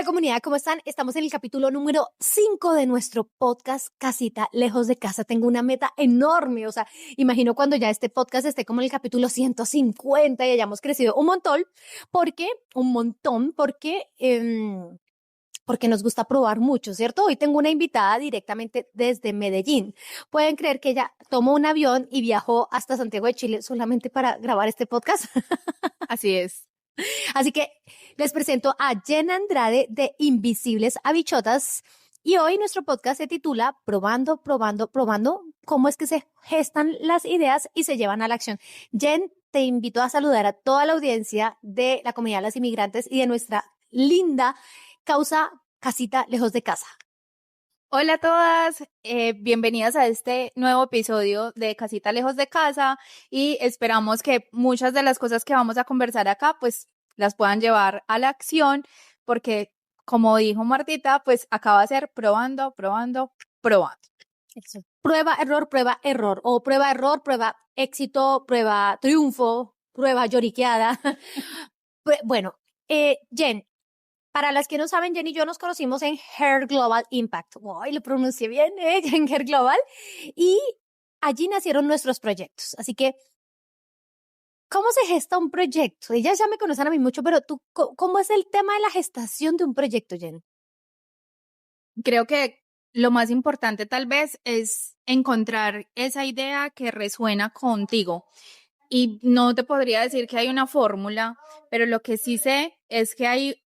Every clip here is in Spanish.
Comunidad, ¿cómo están? Estamos en el capítulo número 5 de nuestro podcast Casita Lejos de Casa. Tengo una meta enorme, o sea, imagino cuando ya este podcast esté como en el capítulo 150 y hayamos crecido un montón, porque nos gusta probar mucho, ¿cierto? Hoy tengo una invitada directamente desde Medellín. Pueden creer que ella tomó un avión y viajó hasta Santiago de Chile solamente para grabar este podcast. Así es. Así que les presento a Jen Andrade de Invisibles a Bichotas y hoy nuestro podcast se titula Probando, probando, probando, cómo es que se gestan las ideas y se llevan a la acción. Jen, te invito a saludar a toda la audiencia de la comunidad de las inmigrantes y de nuestra linda causa Casita Lejos de Casa. Hola a todas, bienvenidas a este nuevo episodio de Casita Lejos de Casa y esperamos que muchas de las cosas que vamos a conversar acá pues las puedan llevar a la acción porque como dijo Martita pues acaba de ser probando, probando, probando. Eso. Prueba, error o prueba, error, prueba, éxito, prueba, triunfo, prueba, lloriqueada. Bueno, Jen, para las que no saben, Jen y yo nos conocimos en Hair Global Impact. Uy, lo pronuncié bien, en Hair Global. Y allí nacieron nuestros proyectos. Así que, ¿cómo se gesta un proyecto? Ellas ya me conocen a mí mucho, pero tú, ¿cómo es el tema de la gestación de un proyecto, Jen? Creo que lo más importante tal vez es encontrar esa idea que resuena contigo. Y no te podría decir que hay una fórmula, pero lo que sí sé es que hay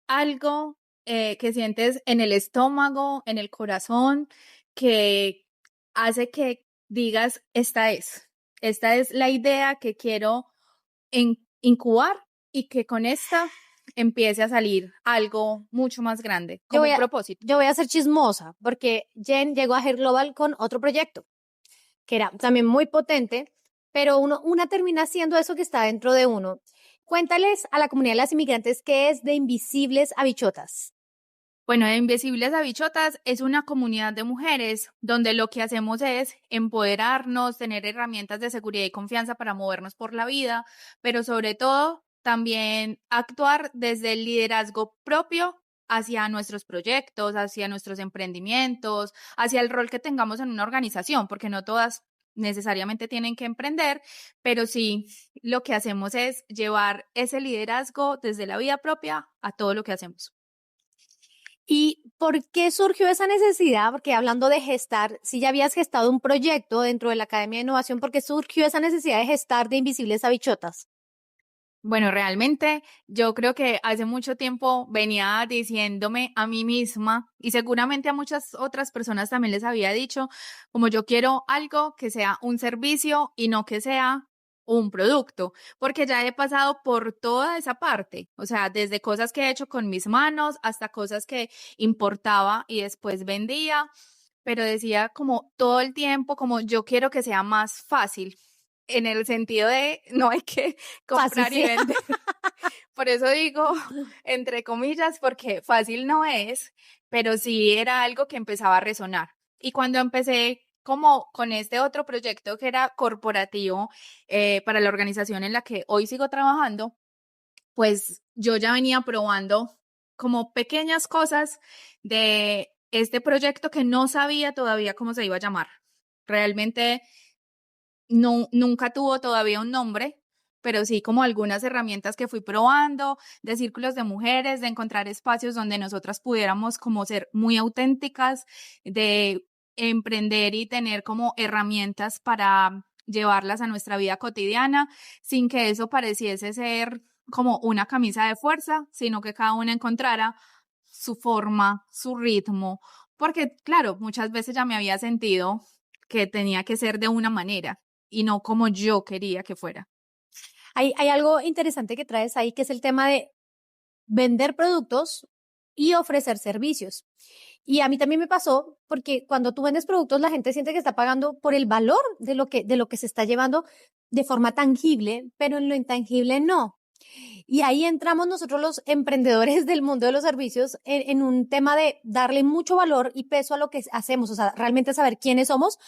algo que sientes en el estómago, en el corazón, que hace que digas, esta es la idea que quiero incubar y que con esta empiece a salir algo mucho más grande, como un propósito. Yo voy a ser chismosa, porque Jen llegó a Hair Global con otro proyecto, que era también muy potente, pero una termina haciendo eso que está dentro de uno. Cuéntales a la comunidad de las inmigrantes qué es de Invisibles a Bichotas. Bueno, Invisibles a Bichotas es una comunidad de mujeres donde lo que hacemos es empoderarnos, tener herramientas de seguridad y confianza para movernos por la vida, pero sobre todo también actuar desde el liderazgo propio hacia nuestros proyectos, hacia nuestros emprendimientos, hacia el rol que tengamos en una organización, porque no todas necesariamente tienen que emprender, pero sí lo que hacemos es llevar ese liderazgo desde la vida propia a todo lo que hacemos. ¿Y por qué surgió esa necesidad? Porque hablando de gestar, si ya habías gestado un proyecto dentro de la Academia de Innovación, ¿por qué surgió esa necesidad de gestar de Invisibles a Bichotas? Bueno, realmente yo creo que hace mucho tiempo venía diciéndome a mí misma y seguramente a muchas otras personas también les había dicho, como yo quiero algo que sea un servicio y no que sea un producto, porque ya he pasado por toda esa parte, o sea, desde cosas que he hecho con mis manos hasta cosas que importaba y después vendía, pero decía como todo el tiempo, como yo quiero que sea más fácil. En el sentido de no hay que comprar Fácil, y sí. vender. Por eso digo, entre comillas, porque fácil no es, pero sí era algo que empezaba a resonar. Y cuando empecé como con este otro proyecto que era corporativo para la organización en la que hoy sigo trabajando, pues yo ya venía probando como pequeñas cosas de este proyecto que no sabía todavía cómo se iba a llamar. Realmente no, nunca tuvo todavía un nombre, pero sí como algunas herramientas que fui probando, de círculos de mujeres, de encontrar espacios donde nosotras pudiéramos como ser muy auténticas, de emprender y tener como herramientas para llevarlas a nuestra vida cotidiana, sin que eso pareciese ser como una camisa de fuerza, sino que cada una encontrara su forma, su ritmo, porque claro, muchas veces ya me había sentido que tenía que ser de una manera y no como yo quería que fuera. Hay algo interesante que traes ahí, que es el tema de vender productos y ofrecer servicios. Y a mí también me pasó, porque cuando tú vendes productos, la gente siente que está pagando por el valor de lo que se está llevando de forma tangible, pero en lo intangible no. Y ahí entramos nosotros los emprendedores del mundo de los servicios en un tema de darle mucho valor y peso a lo que hacemos, o sea, realmente saber quiénes somos,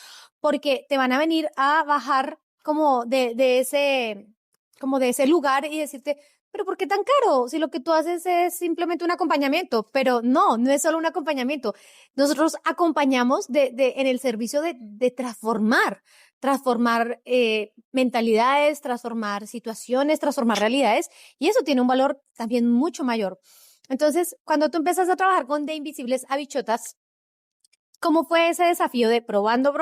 porque te van a venir a bajar como de ese lugar y decirte, pero ¿por qué tan caro? Si lo que tú haces es simplemente un acompañamiento, pero no es solo un acompañamiento. Nosotros acompañamos en el servicio de transformar mentalidades, transformar situaciones, transformar realidades, y eso tiene un valor también mucho mayor. Entonces, cuando tú empiezas a trabajar con De Invisibles a Bichotas, ¿cómo fue ese desafío de probando,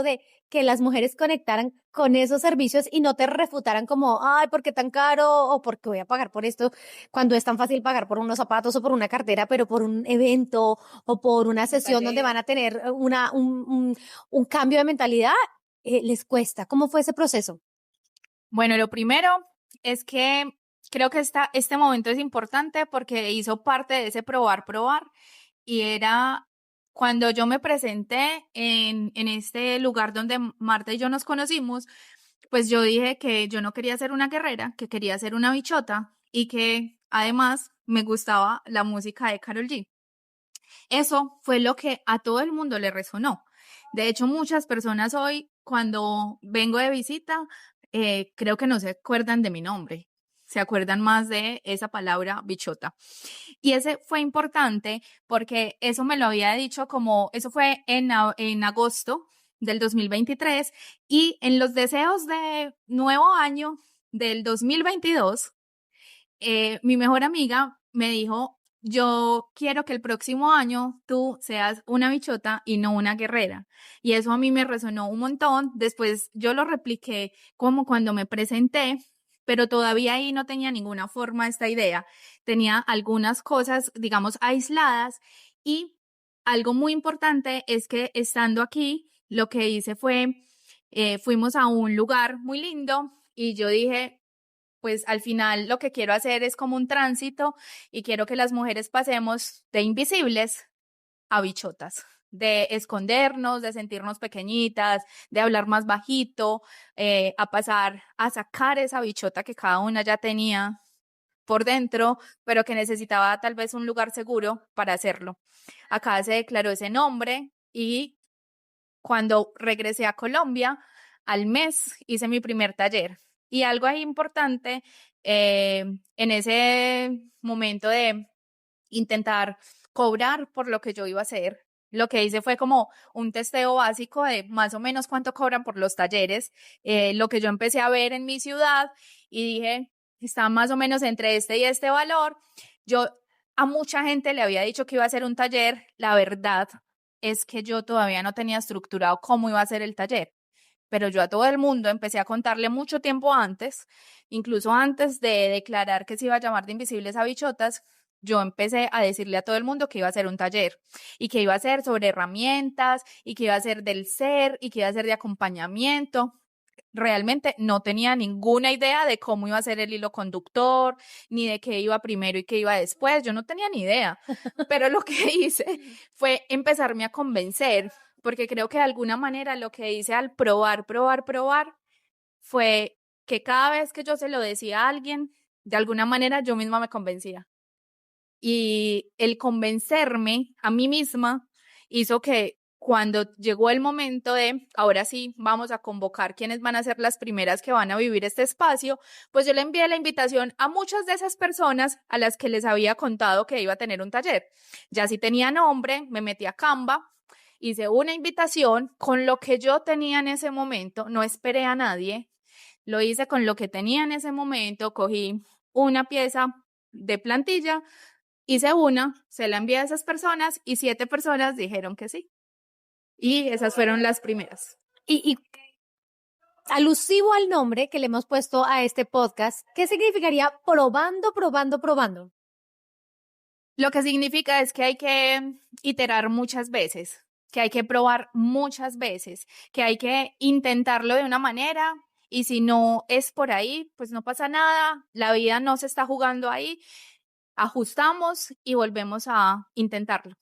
de que las mujeres conectaran con esos servicios y no te refutaran como, ay, ¿por qué tan caro? O ¿por qué voy a pagar por esto? Cuando es tan fácil pagar por unos zapatos o por una cartera, pero por un evento o por una Un sesión donde taller. van a tener un cambio de mentalidad, les cuesta. ¿Cómo fue ese proceso? Bueno, lo primero es que creo que este momento es importante porque hizo parte de ese probar, y era cuando yo me presenté en este lugar donde Marta y yo nos conocimos, pues yo dije que yo no quería ser una guerrera, que quería ser una bichota y que además me gustaba la música de Karol G. Eso fue lo que a todo el mundo le resonó. De hecho, muchas personas hoy, cuando vengo de visita, creo que no se acuerdan de mi nombre, se acuerdan más de esa palabra bichota. Y ese fue importante porque eso me lo había dicho como, eso fue en agosto del 2023, y en los deseos de nuevo año del 2022, mi mejor amiga me dijo, yo quiero que el próximo año tú seas una bichota y no una guerrera. Y eso a mí me resonó un montón. Después yo lo repliqué como cuando me presenté, pero todavía ahí no tenía ninguna forma esta idea. Tenía algunas cosas, digamos, aisladas, y algo muy importante es que estando aquí, lo que hice fue, fuimos a un lugar muy lindo y yo dije, pues al final lo que quiero hacer es como un tránsito y quiero que las mujeres pasemos de invisibles a bichotas, de escondernos, de sentirnos pequeñitas, de hablar más bajito, a pasar a sacar esa bichota que cada una ya tenía por dentro, pero que necesitaba tal vez un lugar seguro para hacerlo. Acá se declaró ese nombre y cuando regresé a Colombia, al mes hice mi primer taller. Y algo ahí importante, en ese momento de intentar cobrar por lo que yo iba a hacer, lo que hice fue como un testeo básico de más o menos cuánto cobran por los talleres, lo que yo empecé a ver en mi ciudad, y dije, está más o menos entre este y este valor. Yo a mucha gente le había dicho que iba a hacer un taller, la verdad es que yo todavía no tenía estructurado cómo iba a ser el taller, pero yo a todo el mundo empecé a contarle mucho tiempo antes, incluso antes de declarar que se iba a llamar de Invisibles a Bichotas. Yo empecé a decirle a todo el mundo que iba a ser un taller y que iba a ser sobre herramientas y que iba a ser del ser y que iba a ser de acompañamiento. Realmente no tenía ninguna idea de cómo iba a ser el hilo conductor, ni de qué iba primero y qué iba después. Yo no tenía ni idea, pero lo que hice fue empezarme a convencer, porque creo que de alguna manera lo que hice al probar, fue que cada vez que yo se lo decía a alguien, de alguna manera yo misma me convencía. Y el convencerme a mí misma hizo que cuando llegó el momento de, ahora sí, vamos a convocar quiénes van a ser las primeras que van a vivir este espacio, pues yo le envié la invitación a muchas de esas personas a las que les había contado que iba a tener un taller. Ya sí tenía nombre, me metí a Canva, hice una invitación con lo que yo tenía en ese momento, no esperé a nadie, lo hice con lo que tenía en ese momento, cogí una pieza de plantilla, hice una, se la envié a esas personas y 7 personas dijeron que sí. Y esas fueron las primeras. Y alusivo al nombre que le hemos puesto a este podcast, ¿qué significaría probando? Lo que significa es que hay que iterar muchas veces, que hay que probar muchas veces, que hay que intentarlo de una manera, y si no es por ahí, pues no pasa nada, la vida no se está jugando ahí, ajustamos y volvemos a intentarlo.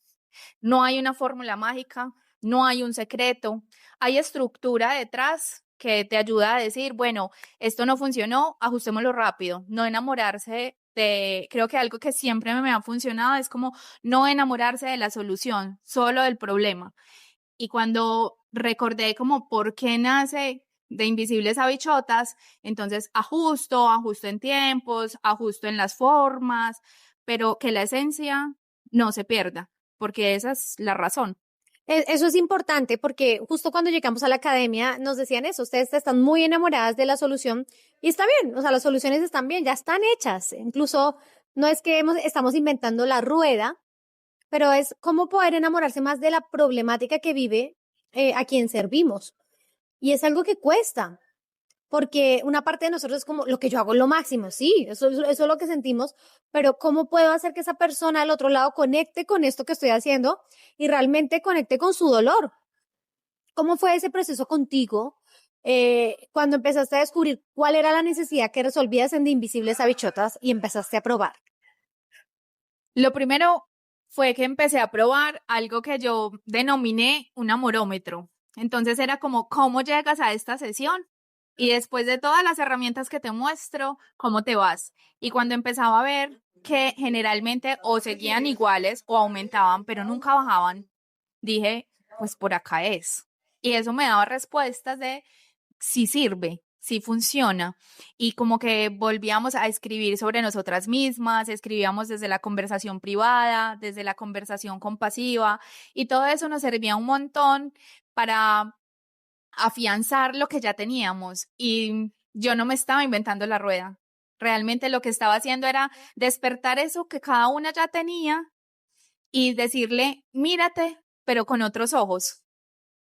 No hay una fórmula mágica, no hay un secreto, hay estructura detrás que te ayuda a decir, bueno, esto no funcionó, ajustémoslo rápido, no enamorarse de, creo que algo que siempre me ha funcionado es como no enamorarse de la solución, solo del problema. Y cuando recordé como por qué nace de Invisibles a Bichotas, entonces ajusto en tiempos, ajusto en las formas, pero que la esencia no se pierda, porque esa es la razón. Eso es importante porque justo cuando llegamos a la academia nos decían eso, ustedes están muy enamoradas de la solución y está bien, o sea, las soluciones están bien, ya están hechas. Incluso no es que estamos inventando la rueda, pero es cómo poder enamorarse más de la problemática que vive a quien servimos. Y es algo que cuesta, porque una parte de nosotros es como lo que yo hago es lo máximo, sí, eso es lo que sentimos, pero ¿cómo puedo hacer que esa persona al otro lado conecte con esto que estoy haciendo y realmente conecte con su dolor? ¿Cómo fue ese proceso contigo cuando empezaste a descubrir cuál era la necesidad que resolvías en De Invisibles a Bichotas y empezaste a probar? Lo primero fue que empecé a probar algo que yo denominé un amorómetro. Entonces era como, ¿cómo llegas a esta sesión? Y después de todas las herramientas que te muestro, ¿cómo te vas? Y cuando empezaba a ver que generalmente o seguían iguales o aumentaban, pero nunca bajaban, dije, pues por acá es. Y eso me daba respuestas de si sirve, si funciona. Y como que volvíamos a escribir sobre nosotras mismas, escribíamos desde la conversación privada, desde la conversación compasiva, y todo eso nos servía un montón para afianzar lo que ya teníamos. Y yo no me estaba inventando la rueda. Realmente lo que estaba haciendo era despertar eso que cada una ya tenía y decirle, mírate, pero con otros ojos.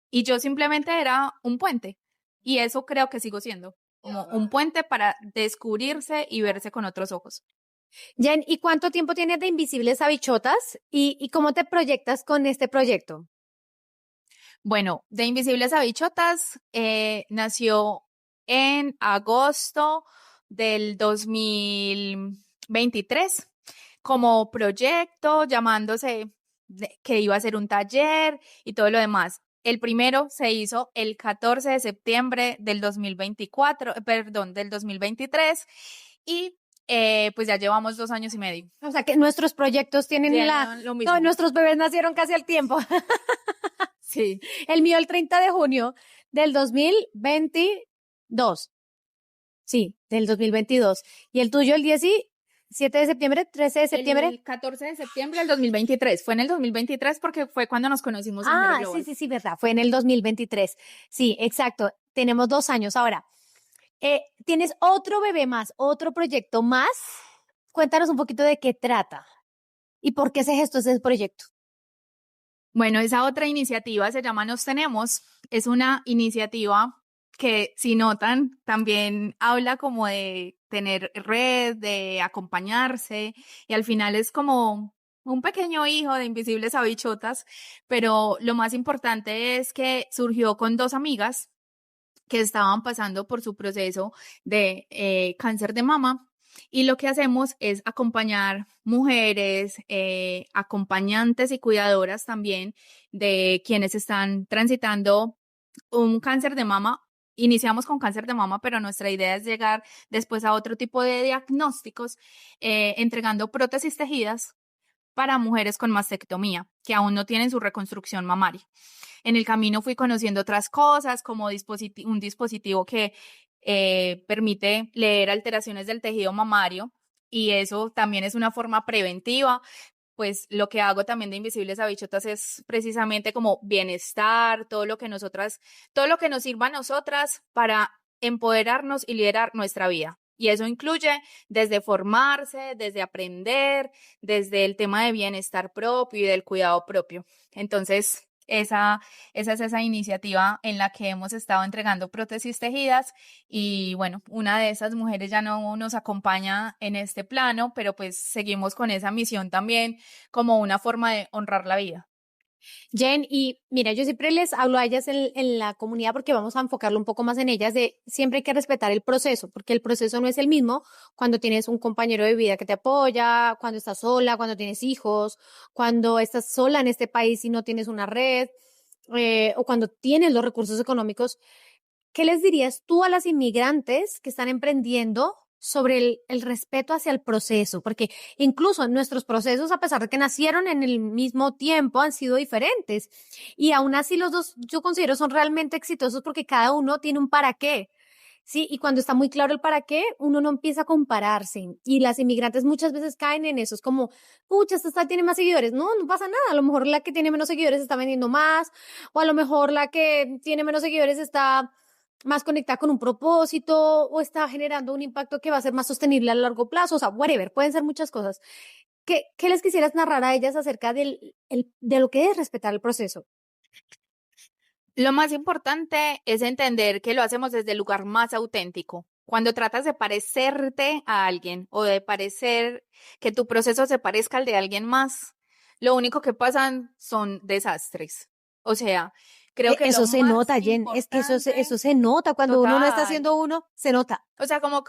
Y yo simplemente era un puente. Y eso creo que sigo siendo, como un puente para descubrirse y verse con otros ojos. Jen, ¿y cuánto tiempo tienes de Invisibles a Bichotas y cómo te proyectas con este proyecto? Bueno, de Invisibles a Bichotas nació en agosto del 2023 como proyecto, llamándose que iba a ser un taller y todo lo demás. El primero se hizo el 14 de septiembre del 2024, perdón, del 2023 y pues ya llevamos 2 años y medio. O sea, que nuestros proyectos tienen Lo No, mismo. nuestros bebés nacieron casi al tiempo. Sí. El mío el 30 de junio del 2022. Sí, del 2022. Y el tuyo el 17 de septiembre, 13 de septiembre. El 14 de septiembre del 2023. Fue en el 2023 porque fue cuando nos conocimos en Mero Global. Sí, verdad. Fue en el 2023. Sí, exacto. Tenemos 2 años ahora. ¿Tienes otro bebé más, otro proyecto más? Cuéntanos un poquito de qué trata y por qué se gestó ese proyecto. Bueno, esa otra iniciativa se llama Nos Tenemos. Es una iniciativa que, si notan, también habla como de tener red, de acompañarse, y al final es como un pequeño hijo de Invisibles a Bichotas, pero lo más importante es que surgió con dos amigas que estaban pasando por su proceso de cáncer de mama. Y lo que hacemos es acompañar mujeres, acompañantes y cuidadoras también de quienes están transitando un cáncer de mama. Iniciamos con cáncer de mama, pero nuestra idea es llegar después a otro tipo de diagnósticos, entregando prótesis tejidas para mujeres con mastectomía, que aún no tienen su reconstrucción mamaria. En el camino fui conociendo otras cosas, como un dispositivo que permite leer alteraciones del tejido mamario, y eso también es una forma preventiva. Pues lo que hago también de Invisibles a Bichotas es precisamente como bienestar, todo lo que nos sirva a nosotras para empoderarnos y liderar nuestra vida. Y eso incluye desde formarse, desde aprender, desde el tema de bienestar propio y del cuidado propio. Entonces, esa es esa iniciativa en la que hemos estado entregando prótesis tejidas, y bueno, una de esas mujeres ya no nos acompaña en este plano, pero pues seguimos con esa misión también como una forma de honrar la vida. Jen, y mira, yo siempre les hablo a ellas en la comunidad porque vamos a enfocarlo un poco más en ellas, de siempre hay que respetar el proceso, porque el proceso no es el mismo cuando tienes un compañero de vida que te apoya, cuando estás sola, cuando tienes hijos, cuando estás sola en este país y no tienes una red, o cuando tienes los recursos económicos. ¿Qué les dirías tú a las inmigrantes que están emprendiendo sobre el respeto hacia el proceso, porque incluso nuestros procesos, a pesar de que nacieron en el mismo tiempo, han sido diferentes. Y aún así los dos, yo considero, son realmente exitosos porque cada uno tiene un para qué. Sí, y cuando está muy claro el para qué, uno no empieza a compararse. Y las inmigrantes muchas veces caen en eso. Es como, pucha, esta tiene más seguidores. No, no pasa nada. A lo mejor la que tiene menos seguidores está vendiendo más, o a lo mejor la que tiene menos seguidores está más conectada con un propósito, o está generando un impacto que va a ser más sostenible a largo plazo. O sea, whatever, pueden ser muchas cosas. ¿Qué les quisieras narrar a ellas acerca de lo que es respetar el proceso? Lo más importante es entender que lo hacemos desde el lugar más auténtico. Cuando tratas de parecerte a alguien o de parecer que tu proceso se parezca al de alguien más, lo único que pasan son desastres. O sea, creo que lo Eso se más nota, Jen. Es que importante, eso se nota. Cuando uno no está total, haciendo uno, se nota. o sea, como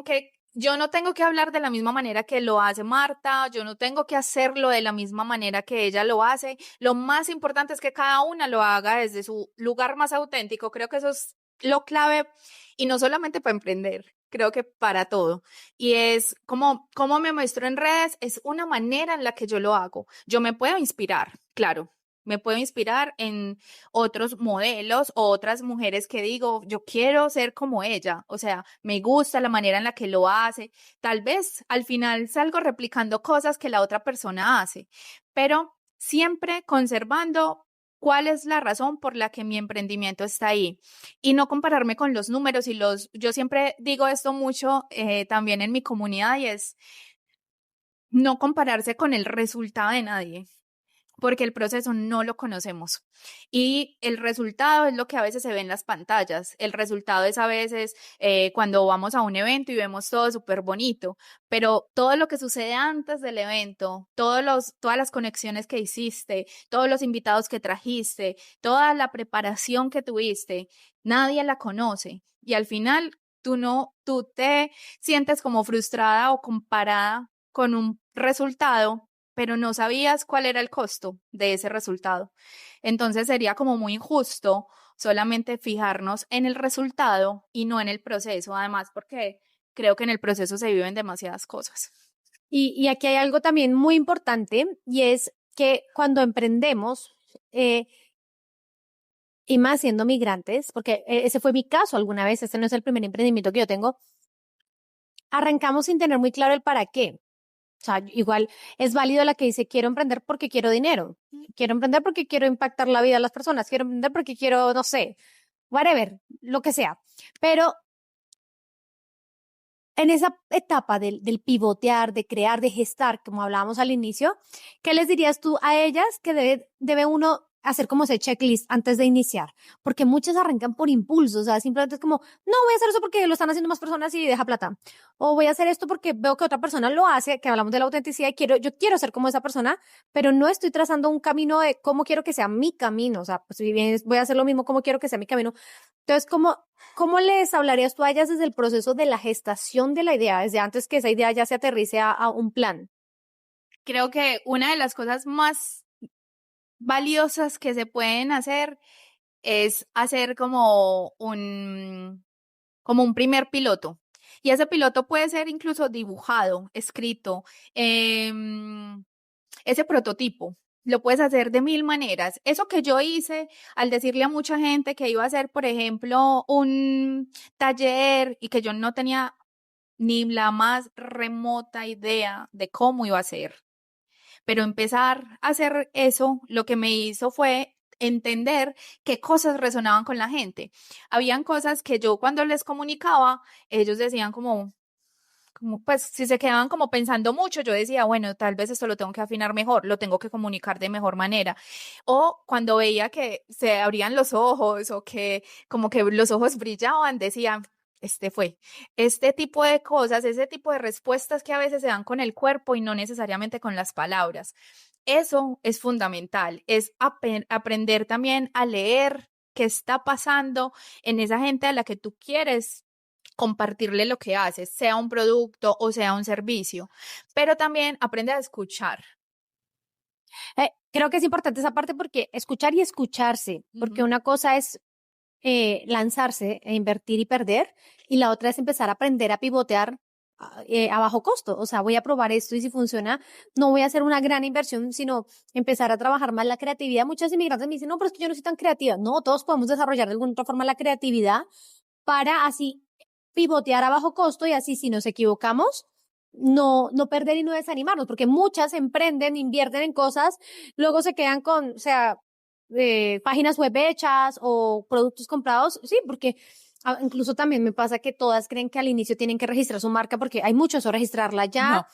que yo no tengo que hablar de la misma manera que lo hace Marta, yo no tengo que hacerlo de la misma manera que ella lo hace. Lo más importante es que cada una lo haga desde su lugar más auténtico. Creo que eso es lo clave y no solamente para emprender, creo que para todo. Y es como me muestro en redes, es una manera en la que yo lo hago. Yo me puedo inspirar, claro. Me puedo inspirar en otros modelos o otras mujeres que digo, yo quiero ser como ella, o sea, me gusta la manera en la que lo hace, tal vez al final salgo replicando cosas que la otra persona hace, pero siempre conservando cuál es la razón por la que mi emprendimiento está ahí y no compararme con los números yo siempre digo esto mucho también en mi comunidad y es no compararse con el resultado de nadie porque el proceso no lo conocemos. Y el resultado es lo que a veces se ve en las pantallas. El resultado es a veces cuando vamos a un evento y vemos todo súper bonito, pero todo lo que sucede antes del evento, todas las conexiones que hiciste, todos los invitados que trajiste, toda la preparación que tuviste, nadie la conoce. Y al final tú te sientes como frustrada o comparada con un resultado pero no sabías cuál era el costo de ese resultado. Entonces sería como muy injusto solamente fijarnos en el resultado y no en el proceso, además porque creo que en el proceso se viven demasiadas cosas. Y aquí hay algo también muy importante y es que cuando emprendemos, eh, y más siendo migrantes, porque ese fue mi caso alguna vez, este no es el primer emprendimiento que yo tengo, arrancamos sin tener muy claro el para qué. O sea, igual es válido la que dice, quiero emprender porque quiero dinero, quiero emprender porque quiero impactar la vida de las personas, quiero emprender porque quiero, no sé, whatever, lo que sea. Pero en esa etapa del pivotear, de crear, de gestar, como hablábamos al inicio, ¿qué les dirías tú a ellas que debe uno hacer como ese checklist antes de iniciar? Porque muchas arrancan por impulso, o sea, simplemente es como, no, voy a hacer eso porque lo están haciendo más personas y deja plata. O voy a hacer esto porque veo que otra persona lo hace, que hablamos de la autenticidad y yo quiero ser como esa persona, pero no estoy trazando un camino de cómo quiero que sea mi camino. O sea, pues si bien voy a hacer lo mismo, cómo quiero que sea mi camino. Entonces, ¿cómo les hablarías tú a ellas desde el proceso de la gestación de la idea, desde antes que esa idea ya se aterrice a un plan? Creo que una de las cosas más valiosas que se pueden hacer es hacer como un primer piloto. Y ese piloto puede ser incluso dibujado, escrito, ese prototipo. Lo puedes hacer de mil maneras. Eso que yo hice al decirle a mucha gente que iba a hacer, por ejemplo, un taller y que yo no tenía ni la más remota idea de cómo iba a ser. Pero empezar a hacer eso, lo que me hizo fue entender qué cosas resonaban con la gente. Habían cosas que yo cuando les comunicaba, ellos decían como pues si se quedaban como pensando mucho, yo decía, bueno, tal vez esto lo tengo que afinar mejor, lo tengo que comunicar de mejor manera. O cuando veía que se abrían los ojos o que como que los ojos brillaban, decía, este tipo de cosas, ese tipo de respuestas que a veces se dan con el cuerpo y no necesariamente con las palabras. Eso es fundamental, es aprender también a leer qué está pasando en esa gente a la que tú quieres compartirle lo que haces, sea un producto o sea un servicio, pero también aprende a escuchar. Creo que es importante esa parte porque escuchar y escucharse, porque Ujú. una cosa es lanzarse e invertir y perder, y la otra es empezar a aprender a pivotear a bajo costo. O sea, voy a probar esto y si funciona, no voy a hacer una gran inversión, sino empezar a trabajar más la creatividad. Muchos inmigrantes me dicen, no, pero es que yo no soy tan creativa. No, todos podemos desarrollar de alguna otra forma la creatividad para así pivotear a bajo costo y así si nos equivocamos, no perder y no desanimarnos, porque muchas emprenden, invierten en cosas, luego se quedan con, o sea, páginas web hechas o productos comprados, sí, porque incluso también me pasa que todas creen que al inicio tienen que registrar su marca porque hay mucho eso, registrarla ya.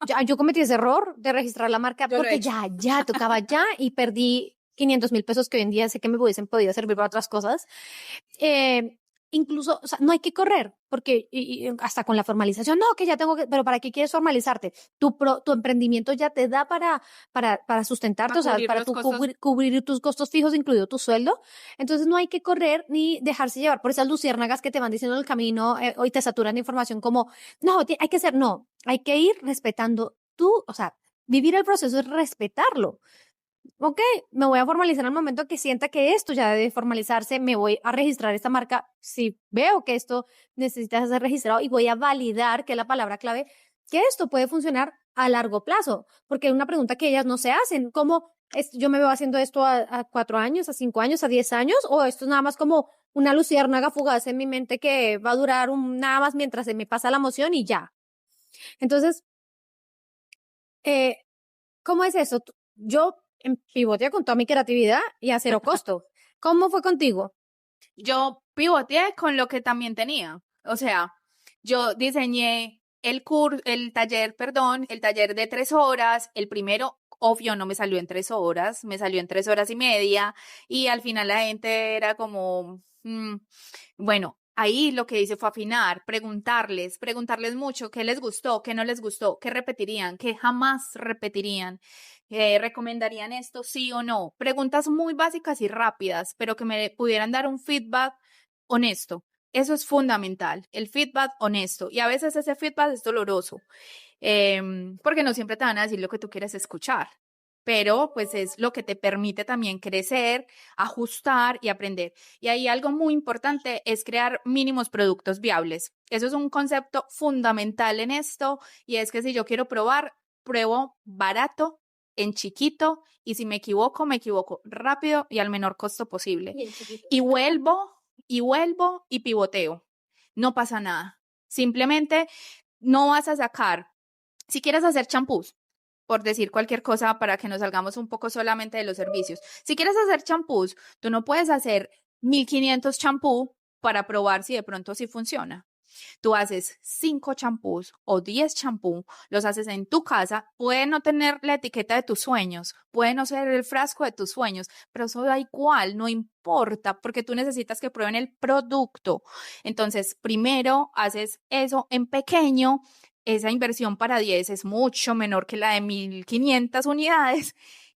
No, Yo cometí ese error de registrar la marca yo lo he porque hecho. ya, tocaba ya y perdí 500,000 pesos que hoy en día sé que me hubiesen podido servir para otras cosas. Eh, Incluso, o sea, no hay que correr, porque y hasta con la formalización, no, que ya tengo que, pero ¿para qué quieres formalizarte? Tu emprendimiento ya te da para sustentarte, Para o sea, cubrir para los tu costos. cubrir tus costos fijos, incluido tu sueldo. Entonces no hay que correr ni dejarse llevar por esas luciérnagas que te van diciendo en el camino, hoy te saturan de información como, no, hay que hacer, no, hay que ir respetando tú, o sea, vivir el proceso es respetarlo. Ok, me voy a formalizar al momento que sienta que esto ya debe formalizarse, me voy a registrar esta marca si veo que esto necesita ser registrado y voy a validar, que es la palabra clave, que esto puede funcionar a largo plazo, porque es una pregunta que ellas no se hacen, ¿cómo yo me veo haciendo esto a 4 años, a 5 años, a 10 años? ¿O esto es nada más como una luciérnaga fugaz en mi mente que va a durar nada más mientras se me pasa la emoción y ya? Entonces, eh, ¿cómo es eso? Yo pivoteé con toda mi creatividad y a cero costo. ¿Cómo fue contigo? Yo pivoteé con lo que también tenía. O sea, yo diseñé el taller, perdón, el taller de 3 horas. El primero, obvio, no me salió en 3 horas, me salió en 3 horas y media. Y al final la gente era como, bueno, ahí lo que hice fue afinar, preguntarles mucho qué les gustó, qué no les gustó, qué repetirían, qué jamás repetirían. ¿Recomendarían esto sí o no? Preguntas muy básicas y rápidas, pero que me pudieran dar un feedback honesto. Eso es fundamental, el feedback honesto. Y a veces ese feedback es doloroso, porque no siempre te van a decir lo que tú quieres escuchar, pero pues es lo que te permite también crecer, ajustar y aprender. Y ahí algo muy importante es crear mínimos productos viables. Eso es un concepto fundamental en esto, y es que si yo quiero probar, pruebo barato, en chiquito, y si me equivoco rápido y al menor costo posible. Y vuelvo y pivoteo. No pasa nada. Simplemente no vas a sacar, si quieres hacer champús, por decir cualquier cosa para que nos salgamos un poco solamente de los servicios. Si quieres hacer champús, tú no puedes hacer 1500 champú para probar si de pronto sí funciona. Tú haces 5 champús o 10 champú, los haces en tu casa, puede no tener la etiqueta de tus sueños, puede no ser el frasco de tus sueños, pero eso da igual, no importa, porque tú necesitas que prueben el producto. Entonces, primero haces eso en pequeño, esa inversión para 10 es mucho menor que la de 1500 unidades.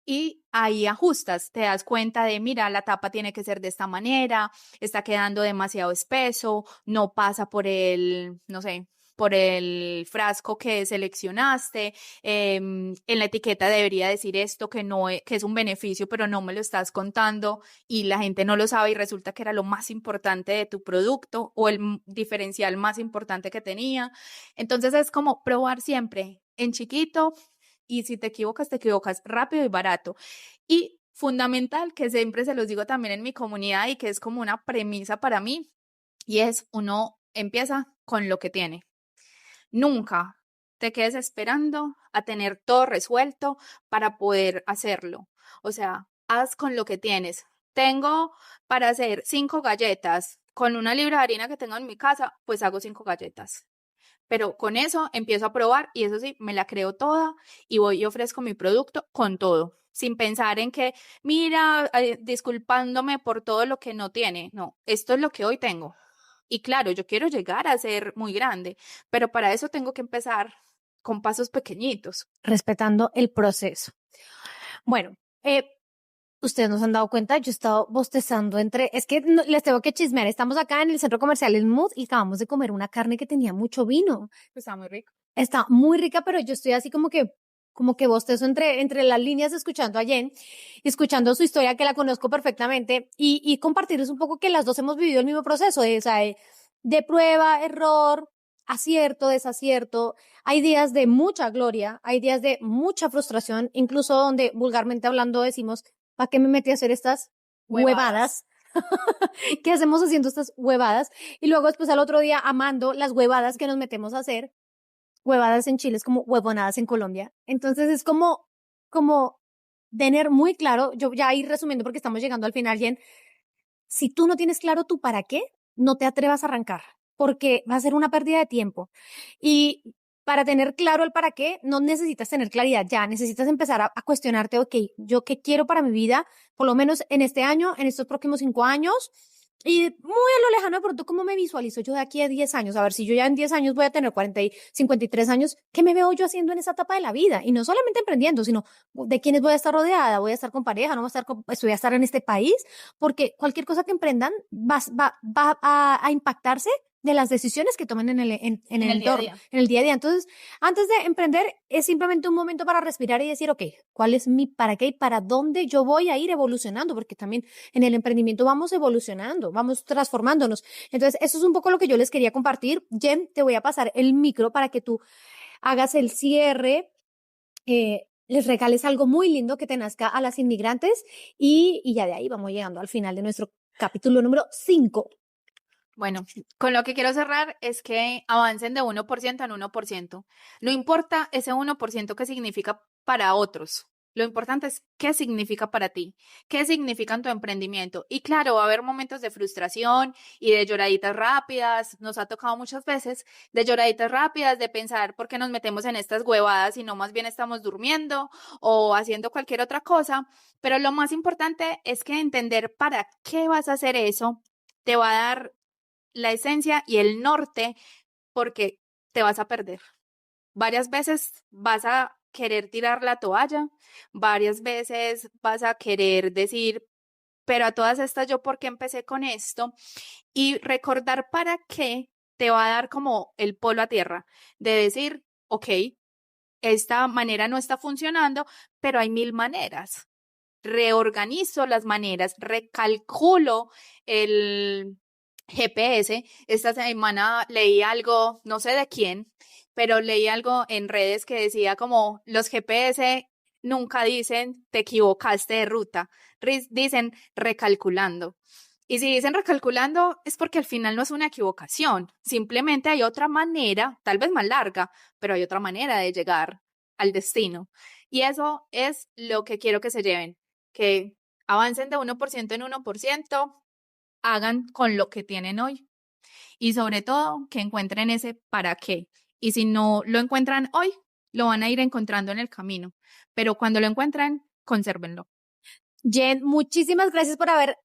Y ahí ajustas, te das cuenta de, mira, la tapa tiene que ser de esta manera, está quedando demasiado espeso, no pasa por el, no sé, por el frasco que seleccionaste, en la etiqueta debería decir esto que no es, que es un beneficio, pero no me lo estás contando y la gente no lo sabe y resulta que era lo más importante de tu producto o el diferencial más importante que tenía. Entonces es como probar siempre en chiquito, y si te equivocas rápido y barato. Y fundamental, que siempre se los digo también en mi comunidad y que es como una premisa para mí, y es uno empieza con lo que tiene. Nunca te quedes esperando a tener todo resuelto para poder hacerlo. O sea, haz con lo que tienes. Tengo para hacer 5 galletas con una libra de harina que tengo en mi casa, pues hago 5 galletas. Pero con eso empiezo a probar y eso sí, me la creo toda y voy y ofrezco mi producto con todo, sin pensar en que, mira, disculpándome por todo lo que no tiene. No, esto es lo que hoy tengo. Y claro, yo quiero llegar a ser muy grande, pero para eso tengo que empezar con pasos pequeñitos. Respetando el proceso. Bueno, ustedes nos han dado cuenta, yo he estado bostezando es que les tengo que chismear, estamos acá en el centro comercial El Mood y acabamos de comer una carne que tenía mucho vino. Está muy rico. Está muy rica, pero yo estoy así como que como que bostezo entre las líneas escuchando a Jen, escuchando su historia que la conozco perfectamente y compartirles un poco que las dos hemos vivido el mismo proceso de prueba, error, acierto, desacierto. Hay días de mucha gloria, hay días de mucha frustración, incluso donde vulgarmente hablando decimos, ¿para qué me metí a hacer estas huevadas? ¿Qué hacemos haciendo estas huevadas? Y luego después al otro día amando las huevadas que nos metemos a hacer. Huevadas en Chile es como huevonadas en Colombia. Entonces es como tener muy claro, yo ya ir resumiendo porque estamos llegando al final, Jen, si tú no tienes claro tu para qué, no te atrevas a arrancar, porque va a ser una pérdida de tiempo. Y para tener claro el para qué, no necesitas tener claridad ya, necesitas empezar a cuestionarte, ok, ¿yo qué quiero para mi vida? Por lo menos en este año, en estos próximos 5 años, y muy a lo lejano de pronto, ¿cómo me visualizo yo de aquí a 10 años? A ver, si yo ya en 10 años voy a tener 53 años, ¿qué me veo yo haciendo en esa etapa de la vida? Y no solamente emprendiendo, sino de quiénes voy a estar rodeada, voy a estar con pareja, no voy a estar voy a estar en este país, porque cualquier cosa que emprendan va a impactarse de las decisiones que tomen en el entorno, en el día a día. Entonces, antes de emprender, es simplemente un momento para respirar y decir, ok, ¿cuál es mi para qué y para dónde yo voy a ir evolucionando? Porque también en el emprendimiento vamos evolucionando, vamos transformándonos. Entonces, eso es un poco lo que yo les quería compartir. Jen, te voy a pasar el micro para que tú hagas el cierre, les regales algo muy lindo que te nazca a las inmigrantes y ya de ahí vamos llegando al final de nuestro capítulo número 5. Bueno, con lo que quiero cerrar es que avancen de 1% en 1%. No importa ese 1% que significa para otros. Lo importante es qué significa para ti, qué significa en tu emprendimiento. Y claro, va a haber momentos de frustración y de lloraditas rápidas. Nos ha tocado muchas veces de lloraditas rápidas, de pensar por qué nos metemos en estas huevadas y no más bien estamos durmiendo o haciendo cualquier otra cosa. Pero lo más importante es que entender para qué vas a hacer eso te va a dar la esencia y el norte, porque te vas a perder. Varias veces vas a querer tirar la toalla, varias veces vas a querer decir, pero a todas estas, ¿yo por qué empecé con esto? Y recordar para qué te va a dar como el polo a tierra, de decir, ok, esta manera no está funcionando, pero hay 1000 maneras. Reorganizo las maneras, recalculo el GPS. Esta semana leí algo, no sé de quién, pero leí algo en redes que decía como los GPS nunca dicen te equivocaste de ruta, dicen recalculando. Y si dicen recalculando es porque al final no es una equivocación, simplemente hay otra manera, tal vez más larga, pero hay otra manera de llegar al destino. Y eso es lo que quiero que se lleven, que avancen de 1% en 1%, hagan con lo que tienen hoy y sobre todo que encuentren ese para qué. Y si no lo encuentran hoy, lo van a ir encontrando en el camino, pero cuando lo encuentran, consérvenlo. Jen, muchísimas gracias por haber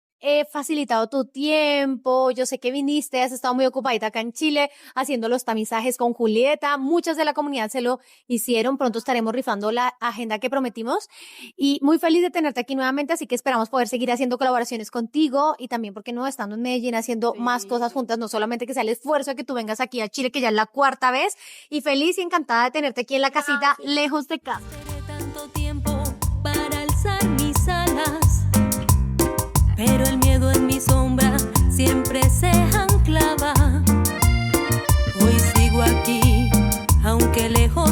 facilitado tu tiempo. Yo sé que viniste, has estado muy ocupadita acá en Chile haciendo los tamizajes con Julieta. Muchas de la comunidad se lo hicieron. Pronto estaremos rifando la agenda que prometimos y muy feliz de tenerte aquí nuevamente. Así que esperamos poder seguir haciendo colaboraciones contigo y también, porque no, estando en Medellín haciendo más cosas juntas, no solamente que sea el esfuerzo de que tú vengas aquí a Chile, que ya es la 4ª vez, y feliz y encantada de tenerte aquí en la casita, lejos de casa. Tanto tiempo para alzar mis alas, pero el miedo en mi sombra siempre se anclava. Hoy sigo aquí, aunque lejos